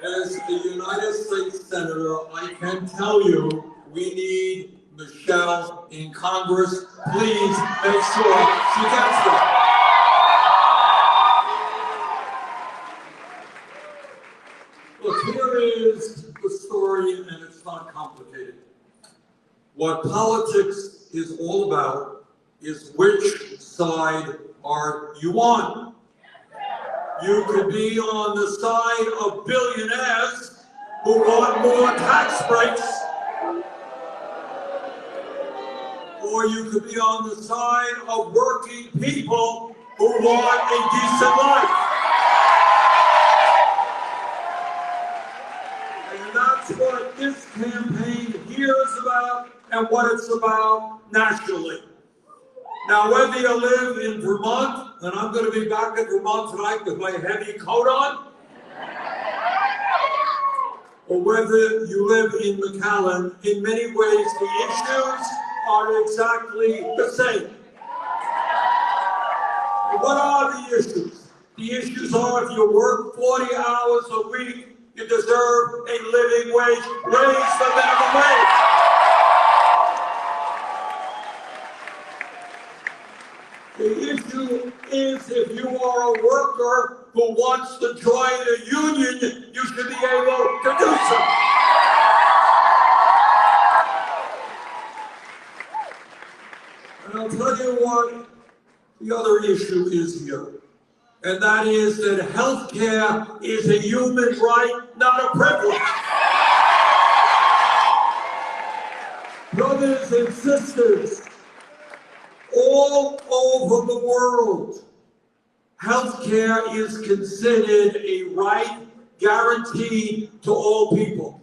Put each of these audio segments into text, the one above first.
As a United States Senator, I can tell you we need Michelle in Congress. Please make sure she gets there. Look, here is the story, and it's not complicated. What politics is all about is which side are you on? You could be on the side of billionaires who want more tax breaks, or you could be on the side of working people who want a decent life. And that's what this campaign here is about and what it's about nationally. Now, whether you live in Vermont, and I'm going to be back in Vermont tonight with my heavy coat on, or whether you live in McAllen, in many ways the issues are exactly the same. And what are the issues? The issues are if you work 40 hours a week, you deserve a living wage, raise the minimum wage. The issue is if you are a worker who wants to join a union, you should be able to do so. And I'll tell you what the other issue is here, and that is that health care is a human right, not a privilege. Brothers and sisters, all over the world, health care is considered a right guaranteed to all people.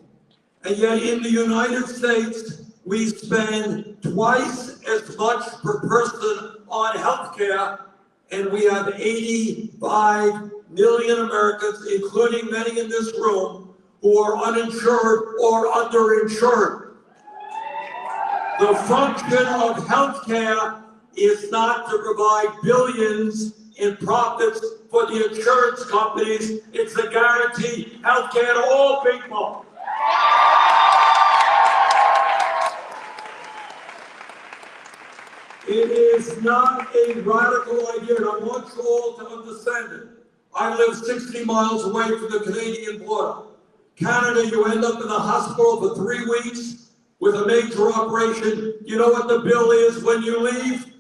And yet in the United States, we spend twice as much per person on health care, and we have 85 million Americans, including many in this room, who are uninsured or underinsured. The function of health care is not to provide billions in profits for the insurance companies. It's to guarantee health care to all people. It is not a radical idea, and I want you all to understand it. I live 60 miles away from the Canadian border. Canada, you end up in the hospital for 3 weeks with a major operation. You know what the bill is when you leave?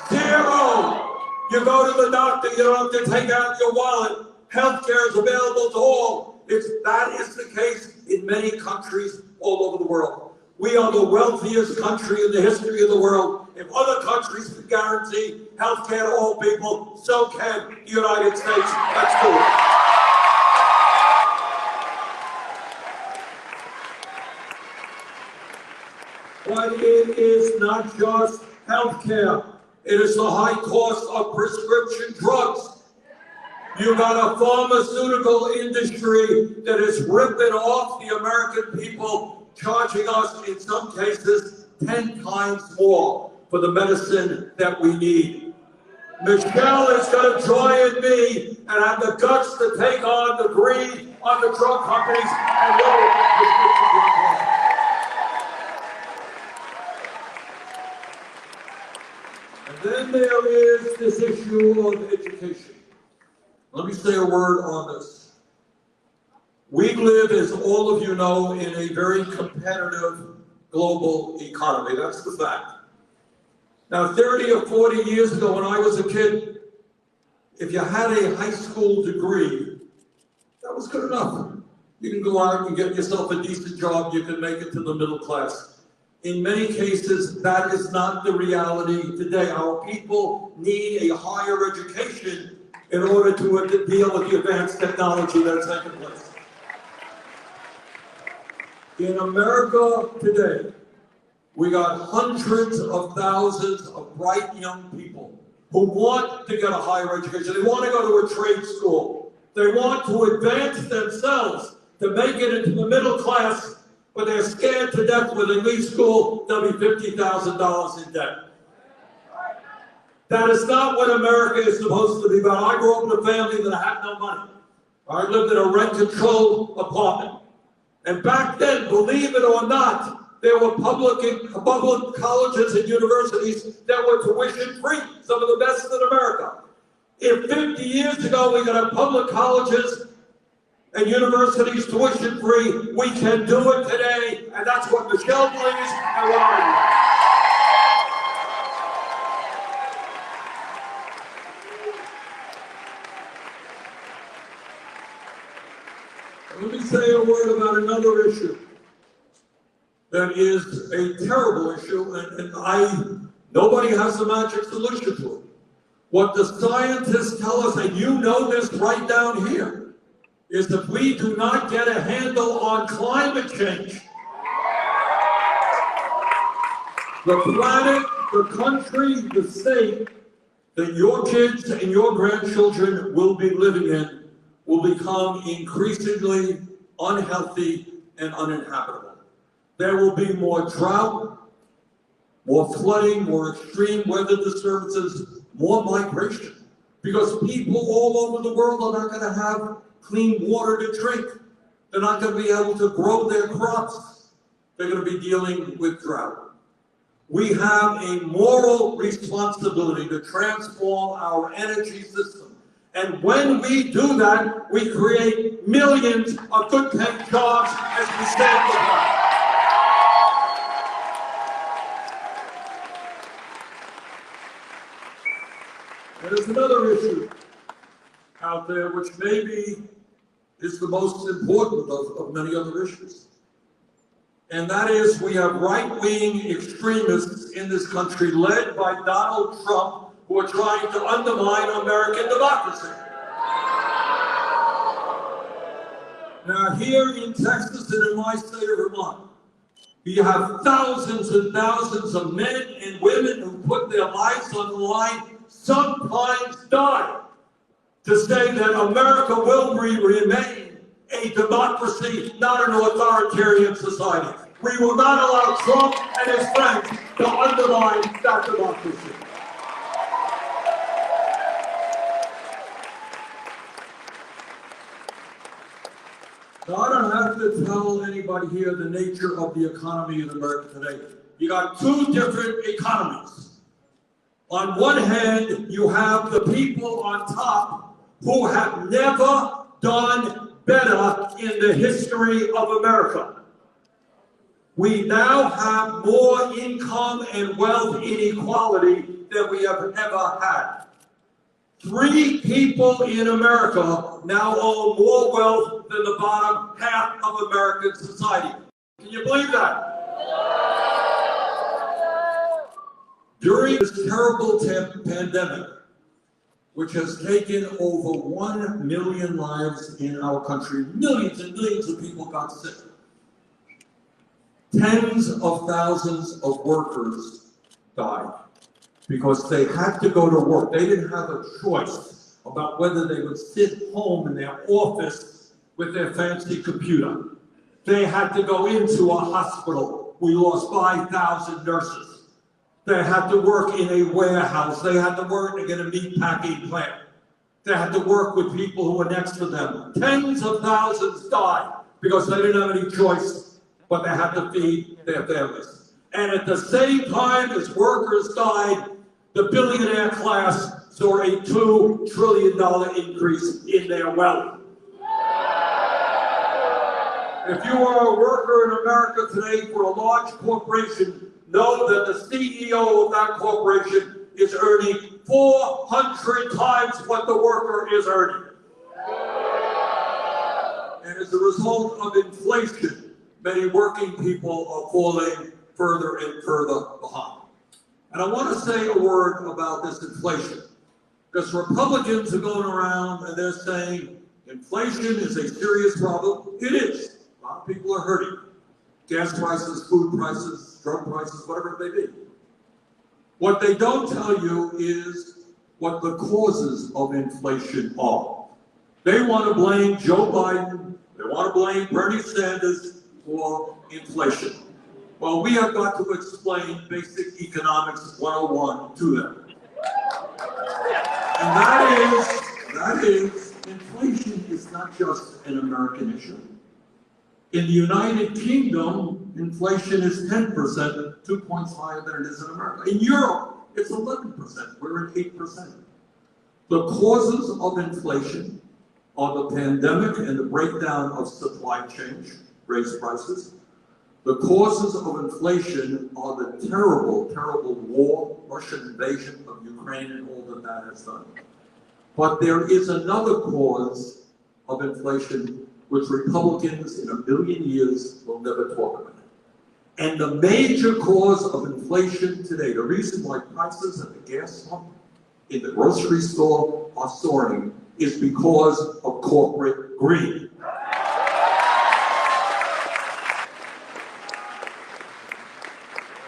Zero. You go to the doctor, you don't have to take out your wallet. Healthcare is available to all. That is the case in many countries all over the world. We are the wealthiest country in the history of the world. If other countries can guarantee healthcare to all people, so can the United States. Let's do it. But it is not just healthcare. It is the high cost of prescription drugs. You got a pharmaceutical industry that is ripping off the American people, charging us, in some cases, 10 times more for the medicine that we need. Michelle is going to join me and have the guts to take on the greed on the drug companies and lower prescription drug costs. Then there is this issue of education. Let me say a word on this. We live, as all of you know, in a very competitive global economy. That's the fact. Now, 30 or 40 years ago when I was a kid, if you had a high school degree, that was good enough. You can go out and get yourself a decent job, you can make it to the middle class. In many cases, that is not the reality today. Our people need a higher education in order to deal with the advanced technology that is taking place. In America today, we got hundreds of thousands of bright young people who want to get a higher education. They want to go to a trade school. They want to advance themselves to make it into the middle class, but they're scared to death when they leave school, they'll be $50,000 in debt. That is not what America is supposed to be about. I grew up in a family that had no money. I lived in a rent-controlled apartment. And back then, believe it or not, there were public colleges and universities that were tuition-free, some of the best in America. If 50 years ago we could have public colleges and universities tuition-free, we can do it today, and that's what Michelle believes and what I believe. Let me say a word about another issue that is a terrible issue, and nobody has a magic solution to it. What the scientists tell us, and you know this right down here, is if we do not get a handle on climate change, the planet, the country, the state that your kids and your grandchildren will be living in will become increasingly unhealthy and uninhabitable. There will be more drought, more flooding, more extreme weather disturbances, more migration, because people all over the world are not going to have clean water to drink. They're not going to be able to grow their crops. They're going to be dealing with drought. We have a moral responsibility to transform our energy system. And when we do that, we create millions of good-paying jobs as we save the planet. There's another issue out there which maybe is the most important of many other issues. And that is, we have right-wing extremists in this country led by Donald Trump who are trying to undermine American democracy. Now here in Texas and in my state of Vermont, you have thousands and thousands of men and women who put their lives on the line, sometimes die, to say that America will remain a democracy, not an authoritarian society. We will not allow Trump and his friends to undermine that democracy. Now, I don't have to tell anybody here the nature of the economy in America today. You got two different economies. On one hand, you have the people on top who have never done better in the history of America. We now have more income and wealth inequality than we have ever had. 3 people in America now own more wealth than the bottom half of American society. Can you believe that? During this terrible pandemic, which has taken over 1 million lives in our country, millions and millions of people got sick. Tens of thousands of workers died because they had to go to work. They didn't have a choice about whether they would sit home in their office with their fancy computer. They had to go into a hospital. We lost 5,000 nurses. They had to work in a warehouse. They had to work in a meat packing plant. They had to work with people who were next to them. Tens of thousands died because they didn't have any choice, but they had to feed their families. And at the same time as workers died, the billionaire class saw a $2 trillion increase in their wealth. If you are a worker in America today for a large corporation, know that the CEO of that corporation is earning 400 times what the worker is earning. And as a result of inflation, many working people are falling further and further behind. And I want to say a word about this inflation, because Republicans are going around and they're saying inflation is a serious problem. It is. A lot of people are hurting. Gas prices, food prices, drug prices, whatever it may be. What they don't tell you is what the causes of inflation are. They want to blame Joe Biden, they want to blame Bernie Sanders for inflation. Well, we have got to explain basic economics 101 to them. And that is, inflation is is not just an American issue. In the United Kingdom, inflation is 10%, 2 points higher than it is in America. In Europe, it's 11%, we're at 8%. The causes of inflation are the pandemic and the breakdown of supply chains, raised prices. The causes of inflation are the terrible, terrible war, Russian invasion of Ukraine and all that that has done. But there is another cause of inflation which Republicans in a million years will never talk about. And the major cause of inflation today, the reason why prices at the gas pump, in the grocery store are soaring, is because of corporate greed.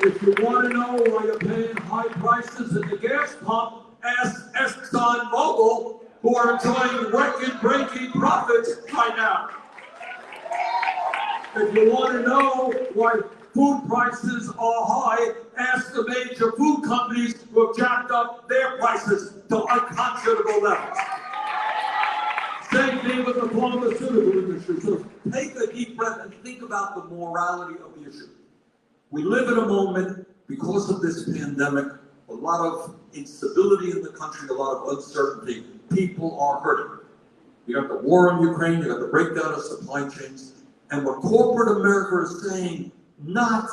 If you want to know why you're paying high prices at the gas pump, ask ExxonMobil, who are enjoying record-breaking profits right now. If you want to know why food prices are high, ask the major food companies who have jacked up their prices to unconscionable levels. Same thing with the pharmaceutical industry. So take a deep breath and think about the morality of the issue. We live in a moment, because of this pandemic, a lot of instability in the country, a lot of uncertainty. People are hurting. You got the war in Ukraine, you got the breakdown of supply chains, and what corporate America is saying, not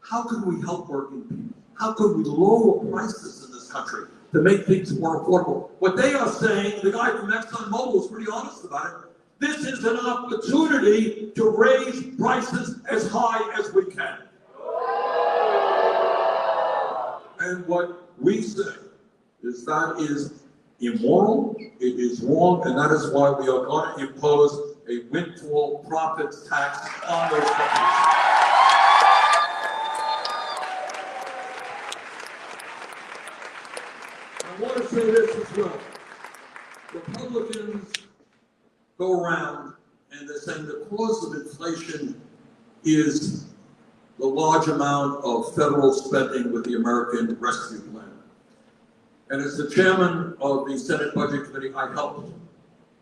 how can we help working people? How can we lower prices in this country to make things more affordable? What they are saying, the guy from ExxonMobil was pretty honest about it, this is an opportunity to raise prices as high as we can. And what we say is that is immoral, it is wrong, and that is why we are going to impose a windfall profits tax on those companies. I want to say this as well. Republicans go around and they're saying the cause of inflation is the large amount of federal spending with the American Rescue Plan. And as the chairman of the Senate Budget Committee, I helped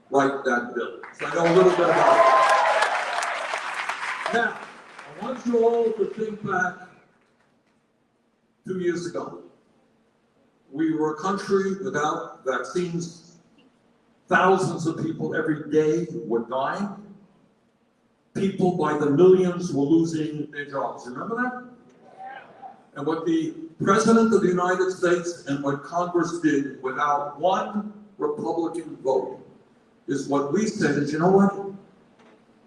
write that bill. So I know a little bit about it. Now, I want you all to think back 2 years ago. We were a country without vaccines. Thousands of people every day were dying. People by the millions were losing their jobs. Remember that? And what the President of the United States and what Congress did without one Republican vote is what we said is, you know what?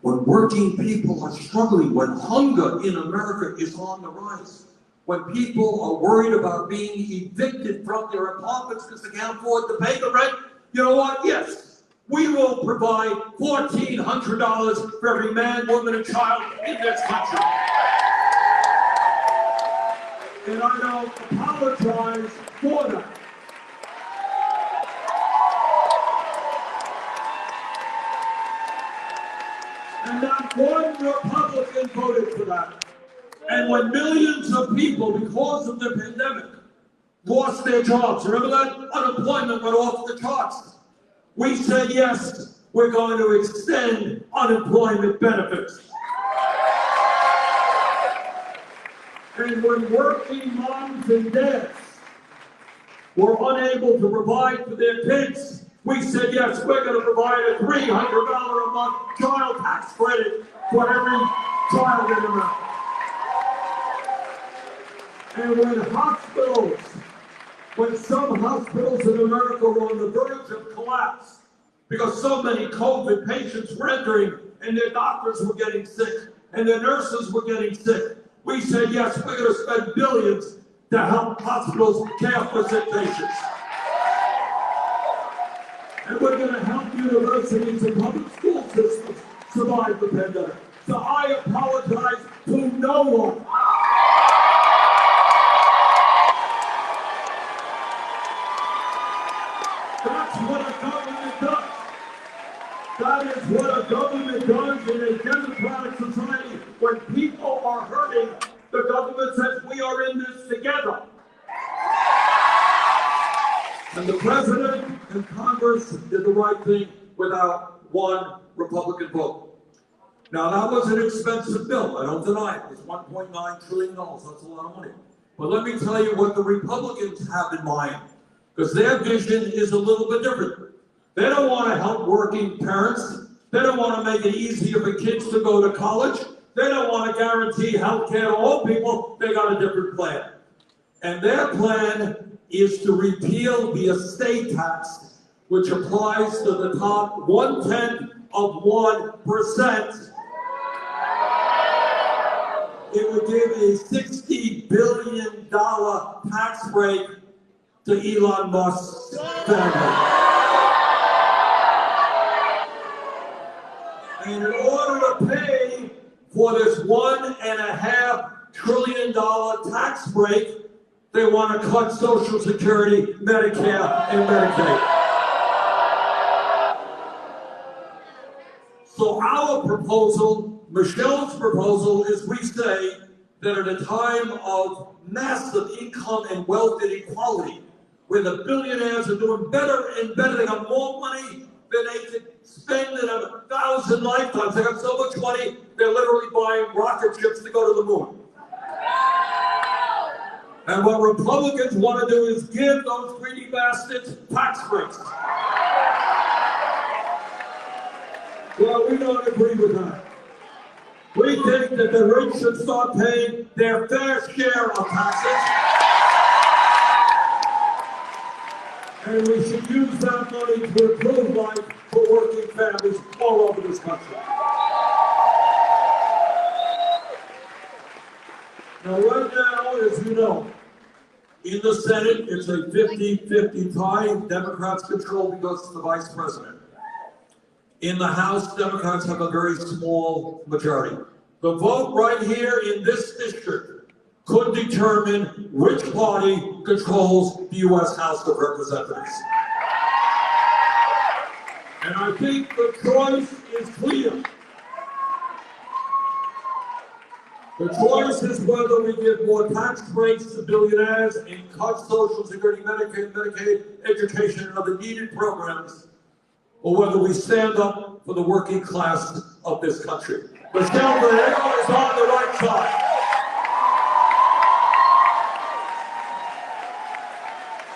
When working people are struggling, when hunger in America is on the rise, when people are worried about being evicted from their apartments because they can't afford to pay the rent, you know what? Yes. We will provide $1,400 for every man, woman, and child in this country. And I don't apologize for that. And not one Republican voted for that. And when millions of people, because of the pandemic, lost their jobs, remember that? Unemployment went off the charts. We said, yes, we're going to extend unemployment benefits. And when working moms and dads were unable to provide for their kids, we said, yes, we're going to provide a $300 a month child tax credit for every child in America. And when some hospitals in America were on the verge of collapse because so many COVID patients were entering and their doctors were getting sick and their nurses were getting sick, we said, yes, we're going to spend billions to help hospitals care for sick patients. And we're going to help universities and public school systems survive the pandemic. So I apologize to no one. That's what a government does. That is what a government does in a democratic society. When people are hurting, the government says, we are in this together. And the president and Congress did the right thing without one Republican vote. Now, that was an expensive bill. I don't deny it. It was $1.9 trillion. That's a lot of money. But let me tell you what the Republicans have in mind, because their vision is a little bit different. They don't want to help working parents. They don't want to make it easier for kids to go to college. They don't want to guarantee health care to all people. They got a different plan. And their plan is to repeal the estate tax, which applies to the top 0.1%. It would give a $60 billion tax break to Elon Musk's family. And in order to pay for this $1.5 trillion tax break, they want to cut Social Security, Medicare, and Medicaid. So our proposal, Michelle's proposal, is we say that at a time of massive income and wealth inequality, where the billionaires are doing better and better, they got more money than they could spend in 1,000 lifetimes. They got so much money, they're literally buying rocket ships to go to the moon. And what Republicans want to do is give those greedy bastards tax breaks. Well, we don't agree with that. We think that the rich should start paying their fair share of taxes. And we should use that money to improve life for working families all over this country. Now, right now, as you know, in the Senate, it's a 50-50 tie. Democrats control because it's the vice president. In the House, Democrats have a very small majority. The vote right here in this district could determine which party controls the U.S. House of Representatives. And I think the choice is clear. The choice is whether we give more tax breaks to billionaires and cut Social Security, Medicaid, education, and other needed programs, or whether we stand up for the working class of this country. Michelle Vallejo is on the right side.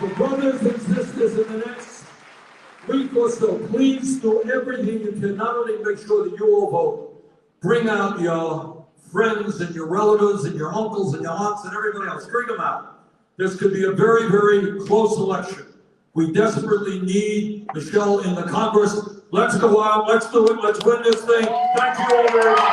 So brothers and sisters, in the next week or so, please do everything you can, not only make sure that you all vote, bring out your friends and your relatives and your uncles and your aunts and everybody else, bring them out. This could be a very, very close election. We desperately need Michelle in the Congress. Let's go out, let's do it, let's win this thing. Thank you all very much.